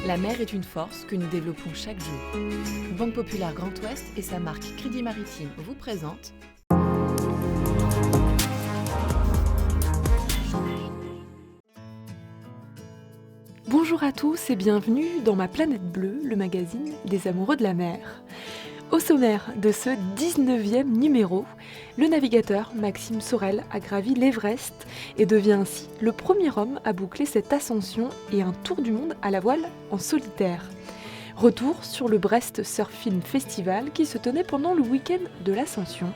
La mer est une force que nous développons chaque jour. Banque Populaire Grand Ouest et sa marque Crédit Maritime vous présentent Bonjour à tous et bienvenue dans Ma Planète Bleue, le magazine des amoureux de la mer. Au sommaire de ce 19e numéro, le navigateur Maxime Sorel a gravi l'Everest et devient ainsi le premier homme à boucler cette ascension et un tour du monde à la voile en solitaire. Retour sur le Brest Surf Film Festival qui se tenait pendant le week-end de l'Ascension.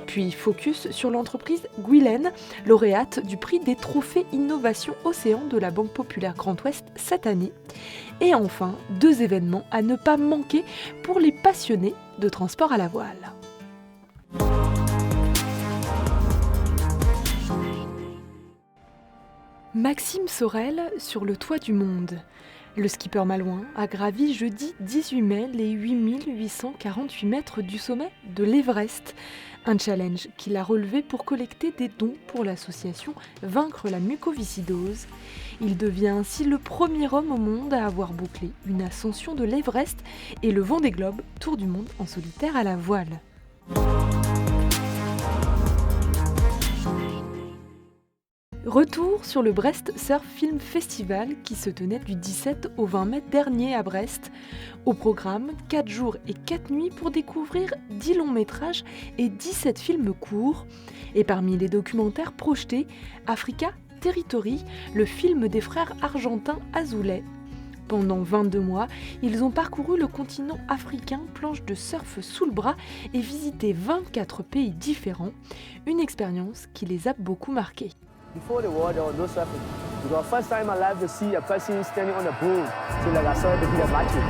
Puis focus sur l'entreprise Guylaine, lauréate du prix des trophées Innovation Océan de la Banque Populaire Grand Ouest cette année. Et enfin, 2 événements à ne pas manquer pour les passionnés de transport à la voile. Maxime Sorel sur le toit du monde. Le skipper malouin a gravi jeudi 18 mai les 8848 mètres du sommet de l'Everest. Un challenge qu'il a relevé pour collecter des dons pour l'association Vaincre la mucoviscidose. Il devient ainsi le premier homme au monde à avoir bouclé une ascension de l'Everest et le Vendée Globe, tour du monde en solitaire à la voile. Retour sur le Brest Surf Film Festival qui se tenait du 17 au 20 mai dernier à Brest. Au programme, 4 jours et 4 nuits pour découvrir 10 longs métrages et 17 films courts. Et parmi les documentaires projetés, Africa Territory, le film des frères argentins Azoulay. Pendant 22 mois, ils ont parcouru le continent africain, planche de surf sous le bras et visité 24 pays différents. Une expérience qui les a beaucoup marqués. Before the war, there was no surfing. It was the first time in my life to see a person standing on a boom. So like I saw it to be a magic.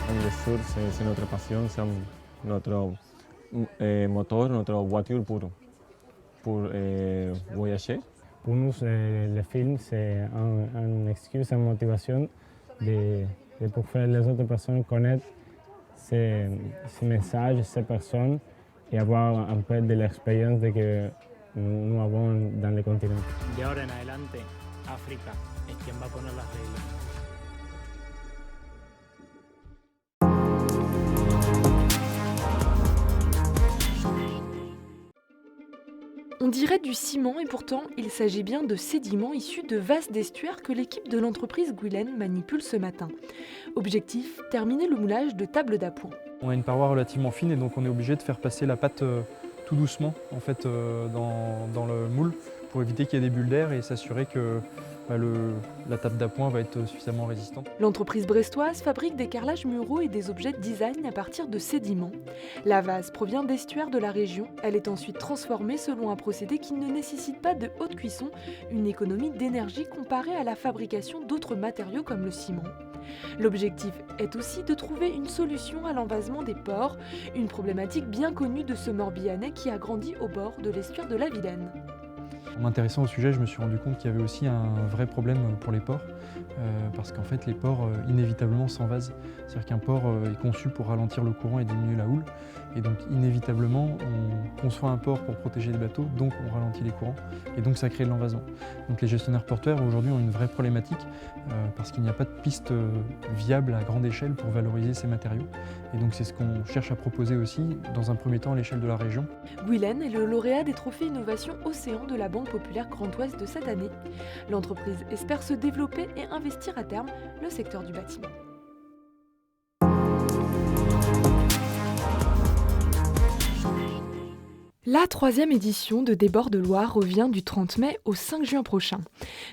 El surf es nuestra pasión, es nuestro motor, nuestro voiture pour voyager. Pour nous, le film, c'est une excuse, une motivation pour faire les autres personnes connaître ces messages, ces personnes et avoir un peu de l'expérience de que nous avons dans le continent. De ahora en adelante, África es quien va a poner las reglas. On dirait du ciment et pourtant il s'agit bien de sédiments issus de vases d'estuaires que l'équipe de l'entreprise Guylaine manipule ce matin. Objectif, terminer le moulage de tables d'appoint. On a une paroi relativement fine et donc on est obligé de faire passer la pâte tout doucement en fait, dans le moule pour éviter qu'il y ait des bulles d'air et s'assurer que la table d'appoint va être suffisamment résistante. L'entreprise brestoise fabrique des carrelages muraux et des objets de design à partir de sédiments. La vase provient d'estuaires de la région. Elle est ensuite transformée selon un procédé qui ne nécessite pas de haute cuisson, une économie d'énergie comparée à la fabrication d'autres matériaux comme le ciment. L'objectif est aussi de trouver une solution à l'envasement des ports, une problématique bien connue de ce Morbihanais qui a grandi au bord de l'estuaire de la Vilaine. En m'intéressant au sujet, je me suis rendu compte qu'il y avait aussi un vrai problème pour les ports, parce qu'en fait les ports inévitablement s'envasent. C'est-à-dire qu'un port est conçu pour ralentir le courant et diminuer la houle, et donc inévitablement on conçoit un port pour protéger les bateaux, donc on ralentit les courants, et donc ça crée de l'envasement. Donc les gestionnaires portuaires aujourd'hui ont une vraie problématique, parce qu'il n'y a pas de piste viable à grande échelle pour valoriser ces matériaux, et donc c'est ce qu'on cherche à proposer aussi, dans un premier temps à l'échelle de la région. Guylaine est le lauréat des trophées Innovation Océan de la Banque Populaire Grand Ouest de cette année. L'entreprise espère se développer et investir à terme le secteur du bâtiment. La 3e édition de Débord de Loire revient du 30 mai au 5 juin prochain.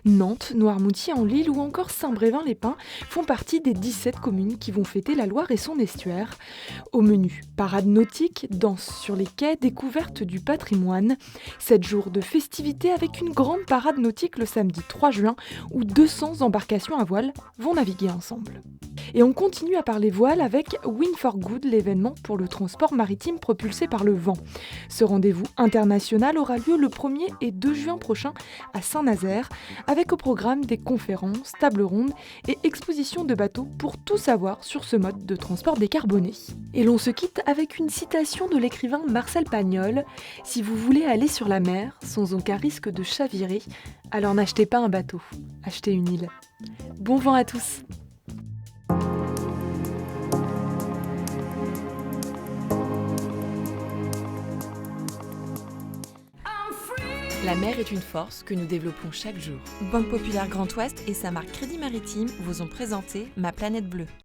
Nantes, Noirmoutier-en-l'Île ou encore Saint-Brévin-les-Pins font partie des 17 communes qui vont fêter la Loire et son estuaire. Au menu, parade nautique, danse sur les quais, découverte du patrimoine. 7 jours de festivités avec une grande parade nautique le samedi 3 juin où 200 embarcations à voile vont naviguer ensemble. Et on continue à parler voile avec Wind for Good, l'événement pour le transport maritime propulsé par le vent. Ce rendez-vous rendez-vous international aura lieu le 1er et 2 juin prochain à Saint-Nazaire, avec au programme des conférences, tables rondes et expositions de bateaux pour tout savoir sur ce mode de transport décarboné. Et l'on se quitte avec une citation de l'écrivain Marcel Pagnol : « Si vous voulez aller sur la mer sans aucun risque de chavirer, alors n'achetez pas un bateau, achetez une île. » Bon vent à tous! La mer est une force que nous développons chaque jour. Banque Populaire Grand Ouest et sa marque Crédit Maritime vous ont présenté Ma Planète Bleue.